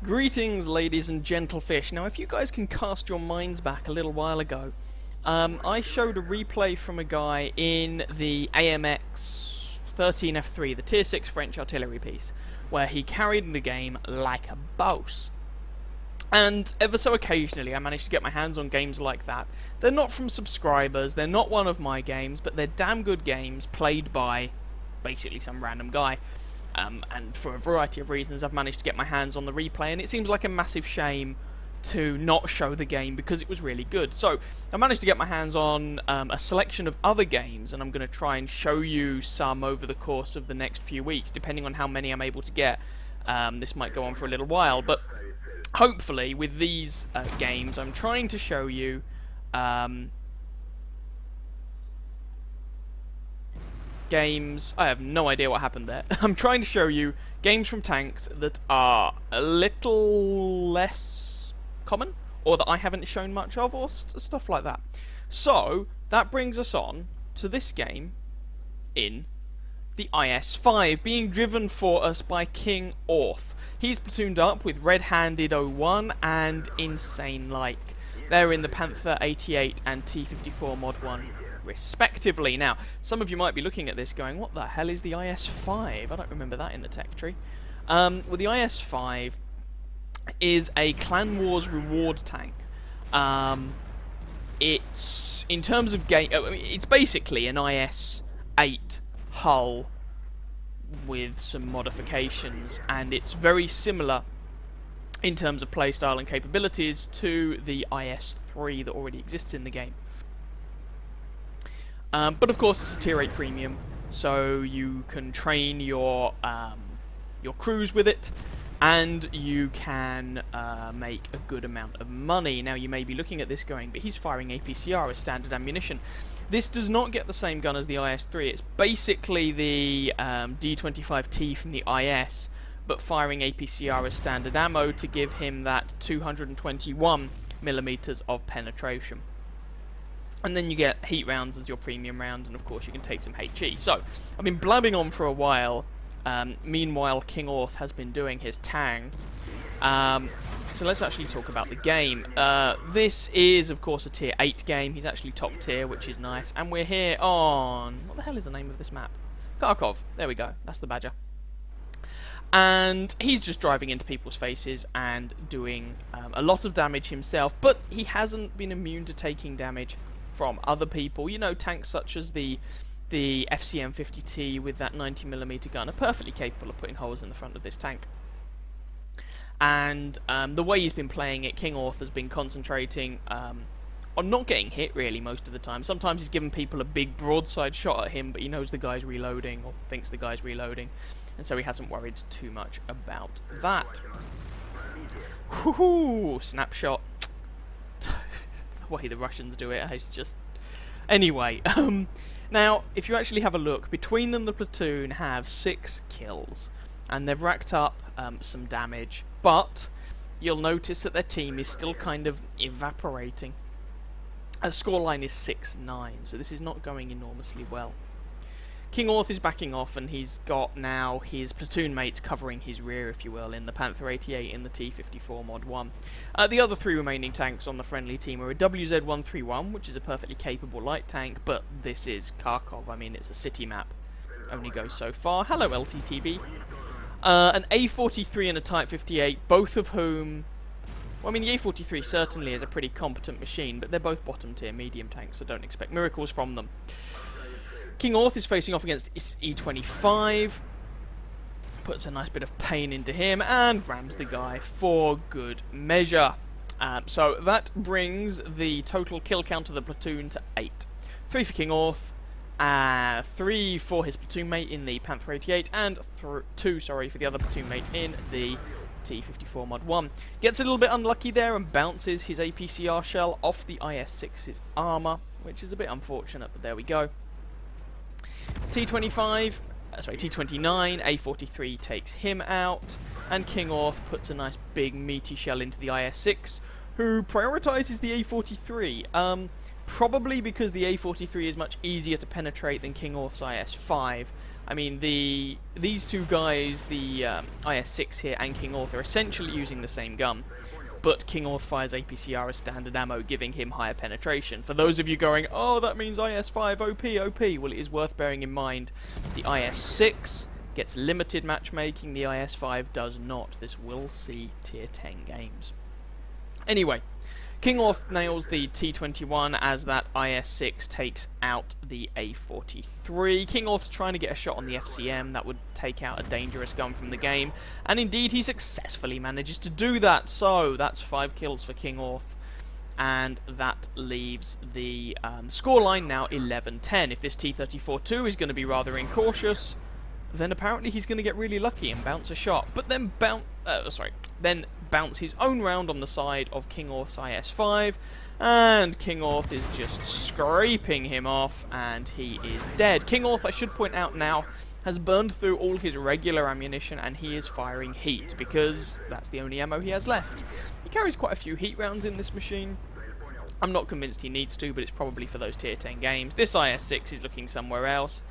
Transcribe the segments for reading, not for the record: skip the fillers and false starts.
Greetings, ladies and gentlefish. Now, if you guys can cast your minds back a little while ago, I showed a replay from a guy in the AMX 13F3, the Tier 6 French artillery piece, where he carried the game like a boss. And ever so occasionally I managed to get my hands on games like that. They're not from subscribers, they're not one of my games, but they're damn good games played by basically some random guy. And for a variety of reasons I've managed to get my hands on the replay, and it seems like a massive shame to not show the game because it was really good. So I managed to get my hands on a selection of other games, and I'm going to try and show you some over the course of the next few weeks, depending on how many I'm able to get. This might go on for a little while, but hopefully with these games I'm trying to show you games. I have no idea what happened there. I'm trying to show you games from tanks that are a little less common, or that I haven't shown much of, or stuff like that. So that brings us on to this game in the IS-5, being driven for us by King Orth. He's platooned up with Red-Handed 01 and Insane Like. They're in the Panther 88 and T-54 Mod 1 respectively. Now, some of you might be looking at this going, what the hell is the IS-5? I don't remember that in the tech tree. Well, the IS-5 is a Clan Wars reward tank. It's, in terms of game, it's basically an IS-8 hull with some modifications, and it's very similar in terms of playstyle and capabilities to the IS-3 that already exists in the game. But of course it's a tier 8 premium, so you can train your crews with it, and you can make a good amount of money. Now you may be looking at this going, but he's firing APCR as standard ammunition. This does not get the same gun as the IS-3. It's basically the D25T from the IS, but firing APCR as standard ammo to give him that 221mm of penetration. And then you get heat rounds as your premium round, and of course you can take some HE. So, I've been blabbing on for a while. Meanwhile, King Orth has been doing his tang. So let's actually talk about the game. This is, of course, a tier 8 game. He's actually top tier, which is nice. And we're here on... what the hell is the name of this map? Kharkov. There we go. That's the badger. And he's just driving into people's faces and doing a lot of damage himself, but he hasn't been immune to taking damage from other people. You know, tanks such as the FCM-50T with that 90mm gun are perfectly capable of putting holes in the front of this tank. And the way he's been playing it, King Orth has been concentrating on not getting hit really most of the time. Sometimes he's given people a big broadside shot at him, but he knows the guy's reloading, or thinks the guy's reloading, and so he hasn't worried too much about that. Woohoo! Snapshot. The way the Russians do it is just... Anyway, now, if you actually have a look, between them the platoon have 6 kills, and they've racked up some damage, but you'll notice that their team is still kind of evaporating. The scoreline is 6-9, so this is not going enormously well. King Orth is backing off, and he's got now his platoon mates covering his rear, if you will, in the Panther 88 and the T-54 Mod 1. The other 3 remaining tanks on the friendly team are a WZ-131, which is a perfectly capable light tank, but this is Kharkov. I mean, it's a city map. Only goes so far. Hello, LTTB. An A-43 and a Type 58, both of whom... well, I mean, the A-43 certainly is a pretty competent machine, but they're both bottom-tier medium tanks, so don't expect miracles from them. King Orth is facing off against E25, puts a nice bit of pain into him, and rams the guy for good measure. So that brings the total kill count of the platoon to 8. 3 for King Orth, 3 for his platoon mate in the Panther 88, and 2 for the other platoon mate in the T-54 Mod 1. Gets a little bit unlucky there and bounces his APCR shell off the IS-6's armour, which is a bit unfortunate, but there we go. T29, A-43 takes him out, and King Orth puts a nice big meaty shell into the IS-6, who prioritises the A-43. probably because the A43 is much easier to penetrate than King Orth's IS-5. I mean, these two guys, the IS-6 here and King Orth, are essentially using the same gun, but King Orth fires APCR as standard ammo, giving him higher penetration. For those of you going, oh, that means IS-5 OP, well, it is worth bearing in mind the IS-6 gets limited matchmaking, the IS-5 does not. This will see tier 10 games. Anyway, King Orth nails the T21 as that IS-6 takes out the A43. King Orth's trying to get a shot on the FCM that would take out a dangerous gun from the game, and indeed he successfully manages to do that. So that's 5 kills for King Orth, and that leaves the scoreline now 11-10. If this T34-2 is going to be rather incautious, then apparently he's going to get really lucky and bounce a shot, but then bounce his own round on the side of King Orth's IS-5, and King Orth is just scraping him off, and he is dead. King Orth, I should point out now, has burned through all his regular ammunition, and he is firing heat, because that's the only ammo he has left. He carries quite a few heat rounds in this machine. I'm not convinced he needs to, but it's probably for those tier 10 games. This IS-6 is looking somewhere else,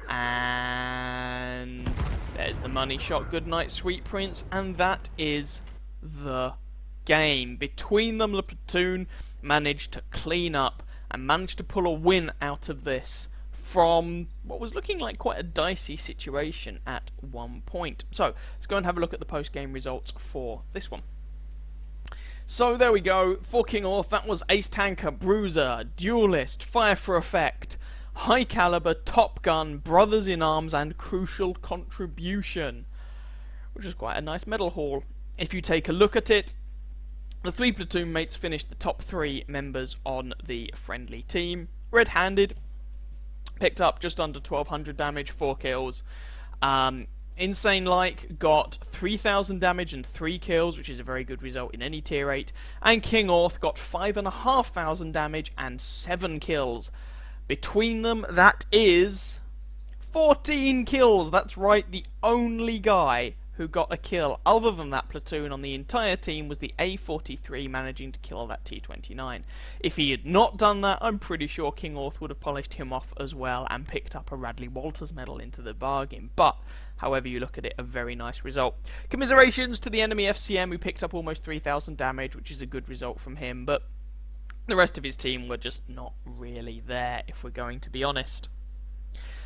and there's the money shot. Good night, sweet prince, and that is the game. Between them, the platoon managed to clean up and managed to pull a win out of this from what was looking like quite a dicey situation at one point. So let's go and have a look at the post-game results for this one. So there we go, for King Orth, that was Ace Tanker, Bruiser, Duelist, Fire for Effect, High Caliber, Top Gun, Brothers in Arms, and Crucial Contribution, which was quite a nice medal haul. If you take a look at it, the 3 platoon mates finished the top 3 members on the friendly team. Red-handed, picked up just under 1200 damage, 4 kills. Insane Like got 3000 damage and 3 kills, which is a very good result in any tier 8. And King Orth got 5500 damage and 7 kills. Between them, that is 14 kills. That's right, the only guy who got a kill other than that platoon on the entire team was the A43, managing to kill that T29. If he had not done that, I'm pretty sure King Orth would have polished him off as well and picked up a Radley Walters medal into the bargain. But however you look at it, a very nice result. Commiserations to the enemy FCM, who picked up almost 3000 damage, which is a good result from him, but the rest of his team were just not really there, if we're going to be honest.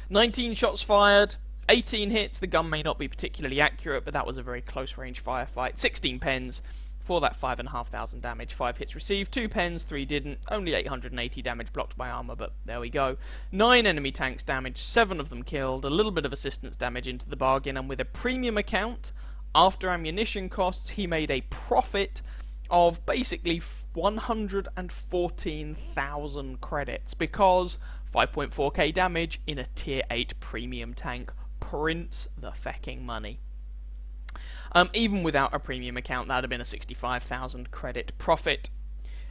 19 shots fired, 18 hits. The gun may not be particularly accurate, but that was a very close range firefight. 16 pens for that 5500 damage. 5 hits received, 2 pens, 3 didn't. Only 880 damage blocked by armor, but there we go. 9 enemy tanks damaged, 7 of them killed, a little bit of assistance damage into the bargain, and with a premium account, after ammunition costs, he made a profit of basically 114,000 credits, because 5.4k damage in a tier 8 premium tank prints the fecking money. Even without a premium account, that would have been a 65,000 credit profit.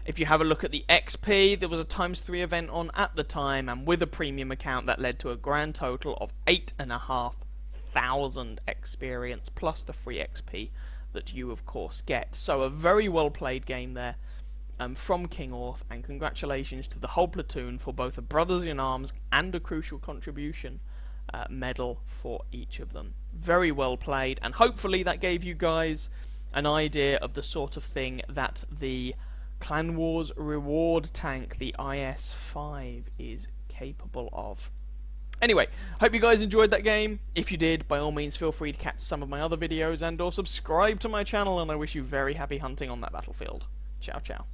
If you have a look at the XP, there was a ×3 event on at the time, and with a premium account that led to a grand total of 8,500 experience, plus the free XP that you of course get. So a very well played game there from King Orth, and congratulations to the whole platoon for both a Brothers in Arms and a Crucial Contribution medal for each of them. Very well played, and hopefully that gave you guys an idea of the sort of thing that the Clan Wars reward tank, the IS-5, is capable of. Anyway, hope you guys enjoyed that game. If you did, by all means feel free to catch some of my other videos and or subscribe to my channel, and I wish you very happy hunting on that battlefield. Ciao, ciao.